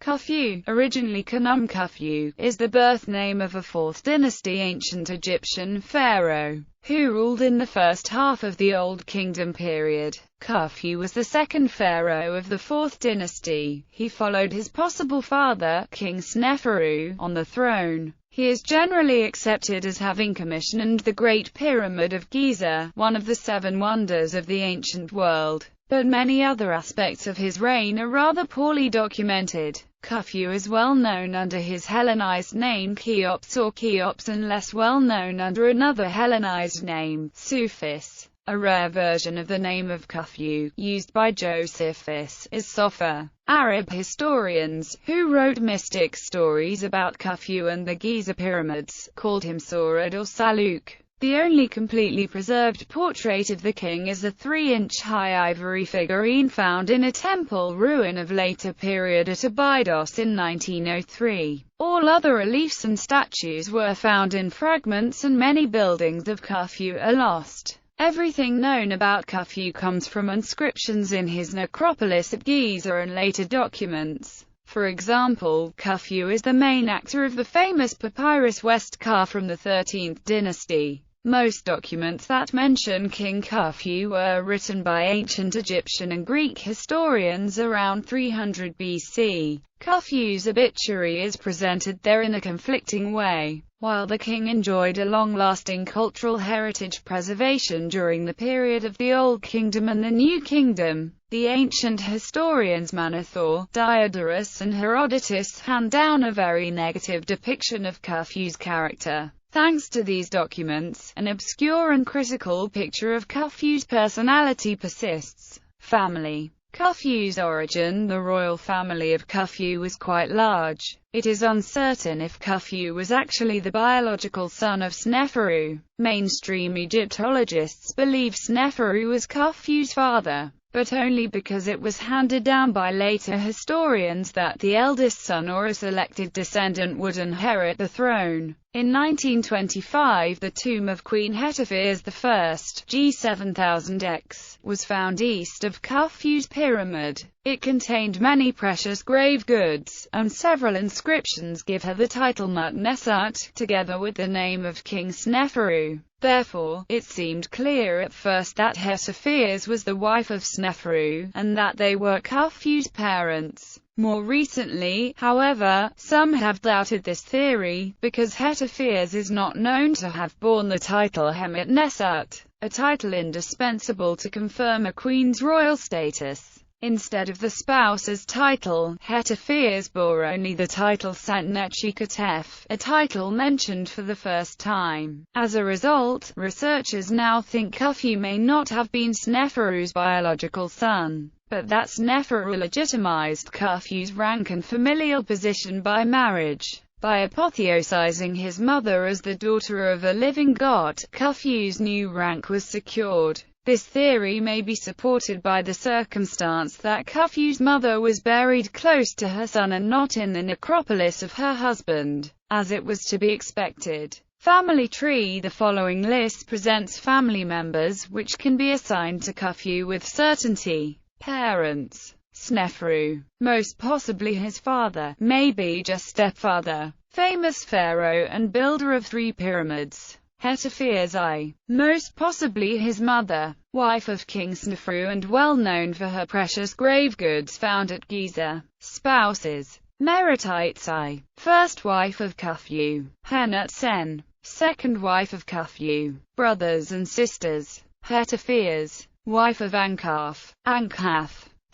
Khufu, originally Khufu, is the birth name of a 4th dynasty ancient Egyptian pharaoh, who ruled in the first half of the Old Kingdom period. Khufu was the second pharaoh of the 4th dynasty. He followed his possible father, King Sneferu, on the throne. He is generally accepted as having commissioned the Great Pyramid of Giza, one of the 7 wonders of the ancient world. But many other aspects of his reign are rather poorly documented. Khufu is well known under his Hellenized name Cheops or Cheops and less well known under another Hellenized name, Sufis. A rare version of the name of Khufu, used by Josephus, is Sofer. Arab historians, who wrote mystic stories about Khufu and the Giza pyramids, called him Saurid or Saluk. The only completely preserved portrait of the king is a 3-inch-high ivory figurine found in a temple ruin of later period at Abydos in 1903. All other reliefs and statues were found in fragments and many buildings of Khufu are lost. Everything known about Khufu comes from inscriptions in his necropolis at Giza and later documents. For example, Khufu is the main actor of the famous papyrus West-Ka from the 13th dynasty. Most documents that mention King Khufu were written by ancient Egyptian and Greek historians around 300 BC. Khufu's obituary is presented there in a conflicting way. While the king enjoyed a long-lasting cultural heritage preservation during the period of the Old Kingdom and the New Kingdom, the ancient historians Manetho, Diodorus and Herodotus hand down a very negative depiction of Khufu's character. Thanks to these documents, an obscure and critical picture of Khufu's personality persists. Family. Khufu's origin. The royal family of Khufu was quite large. It is uncertain if Khufu was actually the biological son of Sneferu. Mainstream Egyptologists believe Sneferu was Khufu's father, but only because it was handed down by later historians that the eldest son or a selected descendant would inherit the throne. In 1925, the tomb of Queen Hetepheres I, G7000X, was found east of Khufu's pyramid. It contained many precious grave goods, and several inscriptions give her the title Mutnesat, together with the name of King Sneferu. Therefore, it seemed clear at first that Hetepheres was the wife of Sneferu, and that they were Khufu's parents. More recently, however, some have doubted this theory, because Hetepheres is not known to have borne the title Hemetnesat, a title indispensable to confirm a queen's royal status. Instead of the spouse's title, Hetepheres bore only the title Santnechikatef, a title mentioned for the first time. As a result, researchers now think Khufu may not have been Sneferu's biological son, but that Sneferu legitimized Khufu's rank and familial position by marriage. By apotheosizing his mother as the daughter of a living god, Khufu's new rank was secured. This theory may be supported by the circumstance that Khufu's mother was buried close to her son and not in the necropolis of her husband, as it was to be expected. Family tree. The following list presents family members which can be assigned to Khufu with certainty. Parents: Sneferu, most possibly his father, maybe just stepfather. Famous pharaoh and builder of 3 pyramids. Hetepheres I, most possibly his mother, wife of King Sneferu and well known for her precious grave goods found at Giza. Spouses: Meritites I, first wife of Khufu. Henut-Sen, second wife of Khufu. Brothers and sisters: Hetepheres, wife of Ankaf,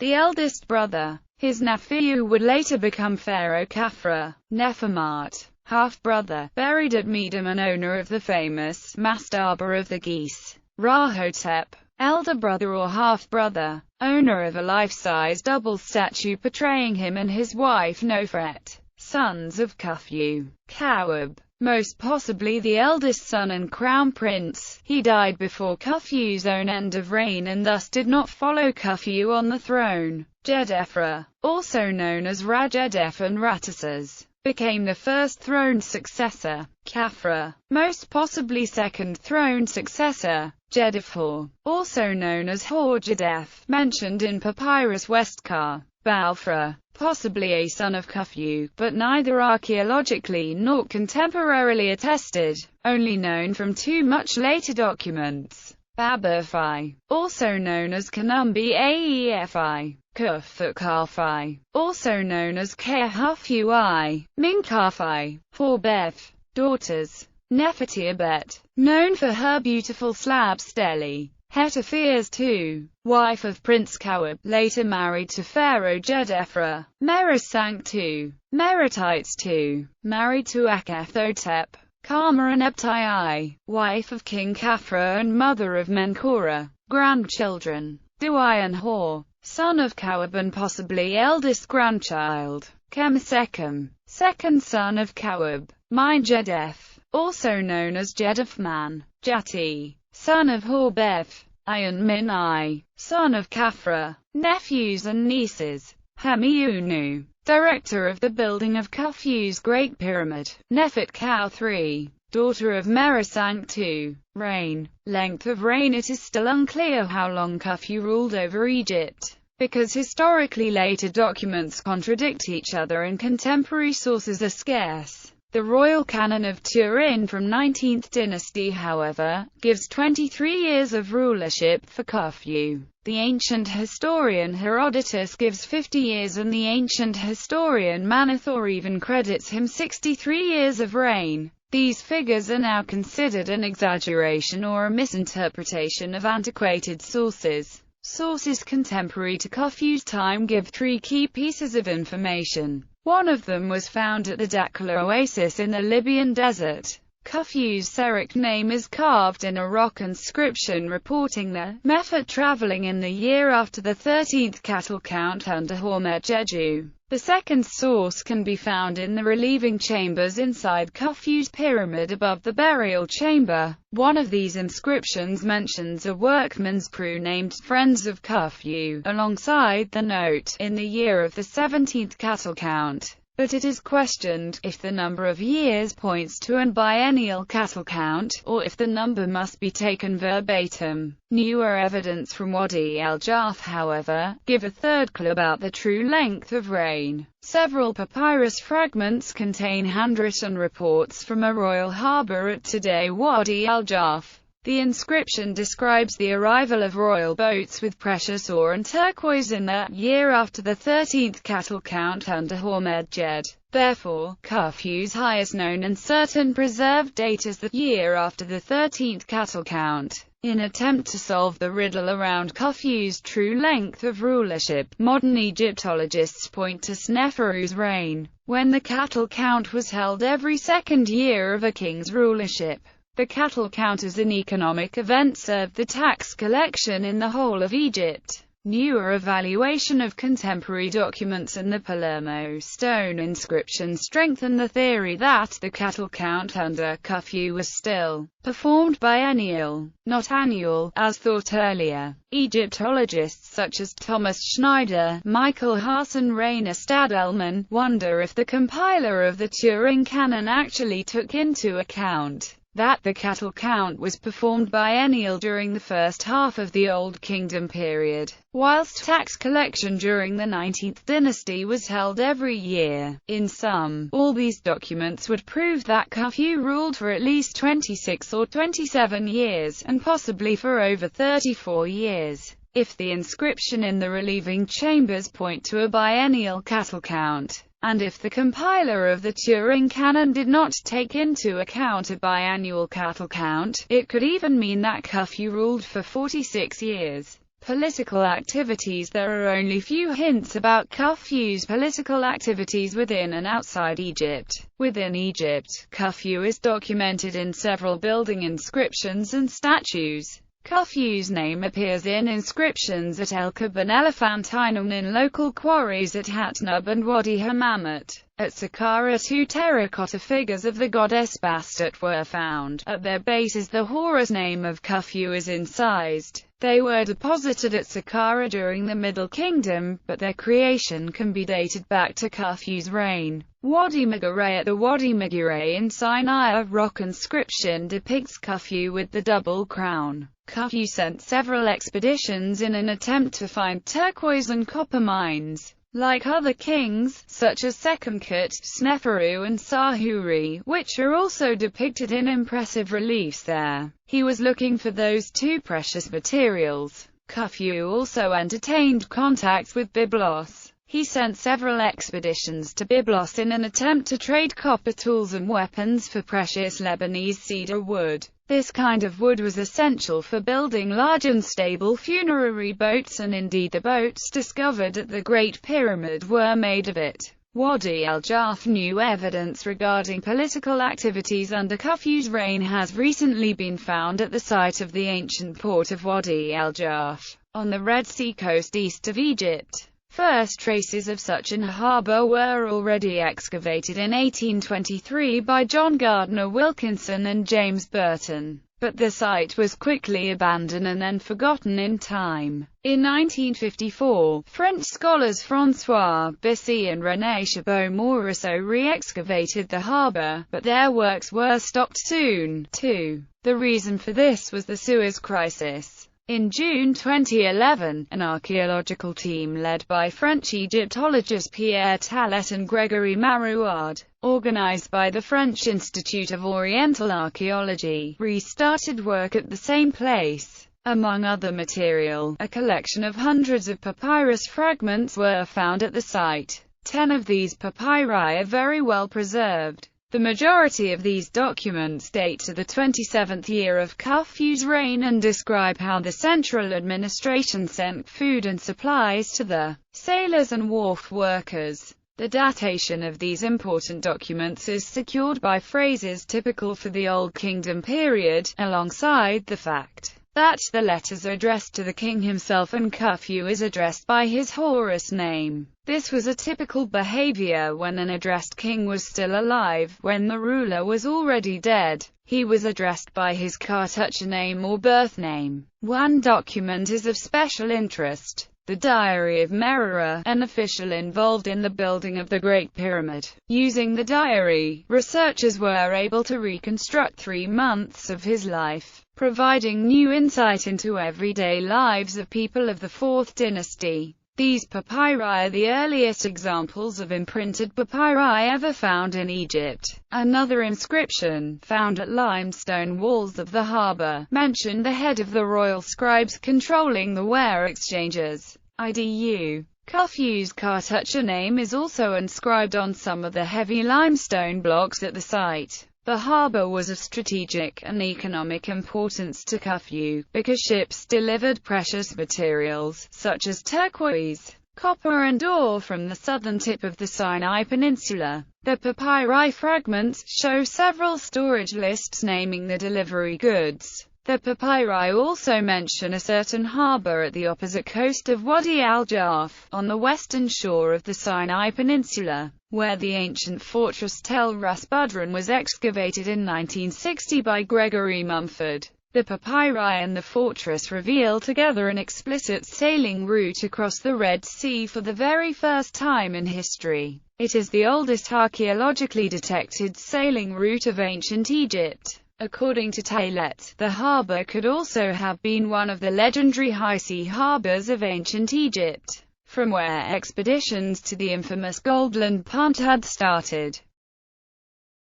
the eldest brother. His nephew would later become Pharaoh Khafra. Nefermat, half-brother, buried at Medum and owner of the famous mastaba of the geese. Rahotep, elder brother or half-brother, owner of a life-size double statue portraying him and his wife Nofret. Sons of Khufu: Kawab, most possibly the eldest son and crown prince. He died before Khufu's own end of reign and thus did not follow Khufu on the throne. Jedefra, also known as Rajedef and Ratasas, became the first throne successor. Khafra, most possibly second throne successor. Jedefhor, also known as Horjedef, mentioned in Papyrus West-Ka, Balfra, possibly a son of Khufu, but neither archaeologically nor contemporarily attested, only known from two much later documents. Babafi, also known as Kanumbi Aefi, Khufu.JPG, also known as Khufu-I, Minkafi, Horbeth, daughters, Nefertibet, known for her beautiful slab stele. Hetepheres II, wife of Prince Khufu, later married to Pharaoh Jedefra. Meresank II, Meritites II, married to Akethotep. Kama-Nebtai I, wife of King Khafra and mother of Menkora. Grandchildren, Duai and Hor, son of Khufu and possibly eldest grandchild. Kemsekhem, second son of Khufu. Jedef, also known as Jedefman. Jati, son of Horbeth. Ayan Min I, son of Khafra. Nephews and nieces. Hemiunu, director of the building of Khufu's Great Pyramid. Nefert Kau III, daughter of Meresank II. Reign. Length of reign. It is still unclear how long Khufu ruled over Egypt, because historically later documents contradict each other and contemporary sources are scarce. The royal canon of Turin from 19th dynasty, however, gives 23 years of rulership for Khufu. The ancient historian Herodotus gives 50 years and the ancient historian Manethor even credits him 63 years of reign. These figures are now considered an exaggeration or a misinterpretation of antiquated sources. Sources contemporary to Khufu's time give three key pieces of information. One of them was found at the Dakhla oasis in the Libyan desert. Khufu's Serik name is carved in a rock inscription reporting the Mefert traveling in the year after the 13th cattle count under Hormet-Jeju. The second source can be found in the relieving chambers inside Khufu's pyramid above the burial chamber. One of these inscriptions mentions a workman's crew named Friends of Khufu, alongside the note, in the year of the 17th cattle count. But it is questioned if the number of years points to an biennial cattle count, or if the number must be taken verbatim. Newer evidence from Wadi al-Jarf, however, give a third clue about the true length of reign. Several papyrus fragments contain handwritten reports from a royal harbour at today Wadi al-Jarf. The inscription describes the arrival of royal boats with precious ore and turquoise in the year after the 13th cattle count under Hormet-Jed. Therefore, Khufu's highest known and certain preserved date is the year after the 13th cattle count. In attempt to solve the riddle around Khufu's true length of rulership, modern Egyptologists point to Sneferu's reign, when the cattle count was held every second year of a king's rulership. The cattle count as an economic event served the tax collection in the whole of Egypt. Newer evaluation of contemporary documents and the Palermo stone inscription strengthen the theory that the cattle count under Khufu was still performed biennial, not annual, as thought earlier. Egyptologists such as Thomas Schneider, Michael Haas and Rainer Stadelmann wonder if the compiler of the Turin Canon actually took into account that the cattle count was performed biennial during the first half of the Old Kingdom period, whilst tax collection during the 19th dynasty was held every year. In sum, all these documents would prove that Khufu ruled for at least 26 or 27 years, and possibly for over 34 years. If the inscription in the relieving chambers point to a biennial cattle count, and if the compiler of the Turin Canon did not take into account a biannual cattle count, it could even mean that Khufu ruled for 46 years. Political activities. There are only few hints about Khufu's political activities within and outside Egypt. Within Egypt, Khufu is documented in several building inscriptions and statues. Khufu's name appears in inscriptions at El Kab and Elephantine and in local quarries at Hatnub and Wadi Hammamet. At Saqqara, two terracotta figures of the goddess Bastet were found. At their bases the Horus name of Khufu is incised. They were deposited at Saqqara during the Middle Kingdom, but their creation can be dated back to Khufu's reign. Wadi Megiray. At the Wadi Megiray in Sinai, a rock inscription depicts Khufu with the double crown. Khufu sent several expeditions in an attempt to find turquoise and copper mines. Like other kings, such as Sekhemkhet, Sneferu and Sahuri, which are also depicted in impressive reliefs there, he was looking for those two precious materials. Khufu also entertained contacts with Byblos. He sent several expeditions to Byblos in an attempt to trade copper tools and weapons for precious Lebanese cedar wood. This kind of wood was essential for building large and stable funerary boats, and indeed the boats discovered at the Great Pyramid were made of it. Wadi al-Jarf. New evidence regarding political activities under Khufu's reign has recently been found at the site of the ancient port of Wadi al-Jarf, on the Red Sea coast east of Egypt. First traces of such an harbour were already excavated in 1823 by John Gardner Wilkinson and James Burton, but the site was quickly abandoned and then forgotten in time. In 1954, French scholars François Bissy and René Chabot-Morisseau re-excavated the harbour, but their works were stopped soon, too. The reason for this was the Suez Crisis. In June 2011, an archaeological team led by French Egyptologists Pierre Tallet and Gregory Marouard, organized by the French Institute of Oriental Archaeology, restarted work at the same place. Among other material, a collection of hundreds of papyrus fragments were found at the site. 10 of these papyri are very well preserved. The majority of these documents date to the 27th year of Khufu's reign and describe how the central administration sent food and supplies to the sailors and wharf workers. The datation of these important documents is secured by phrases typical for the Old Kingdom period, alongside the fact that the letters are addressed to the king himself and Khufu is addressed by his Horus name. This was a typical behavior when an addressed king was still alive. When the ruler was already dead, he was addressed by his Khufu name or birth name. One document is of special interest: the Diary of Merera, an official involved in the building of the Great Pyramid. Using the diary, researchers were able to reconstruct 3 months of his life, providing new insight into everyday lives of people of the 4th dynasty. These papyri are the earliest examples of imprinted papyri ever found in Egypt. Another inscription, found at limestone walls of the harbour, mentioned the head of the royal scribes controlling the ware exchanges. IDU. Khufu's Khufu name is also inscribed on some of the heavy limestone blocks at the site. The harbour was of strategic and economic importance to Khufu, because ships delivered precious materials, such as turquoise, copper and ore from the southern tip of the Sinai Peninsula. The papyri fragments show several storage lists naming the delivery goods. The papyri also mention a certain harbour at the opposite coast of Wadi al-Jarf, on the western shore of the Sinai Peninsula, where the ancient fortress Tel Ras Budran was excavated in 1960 by Gregory Mumford. The papyri and the fortress reveal together an explicit sailing route across the Red Sea for the very first time in history. It is the oldest archaeologically detected sailing route of ancient Egypt. According to Tallet, the harbour could also have been one of the legendary high sea harbours of ancient Egypt, from where expeditions to the infamous Goldland Punt had started.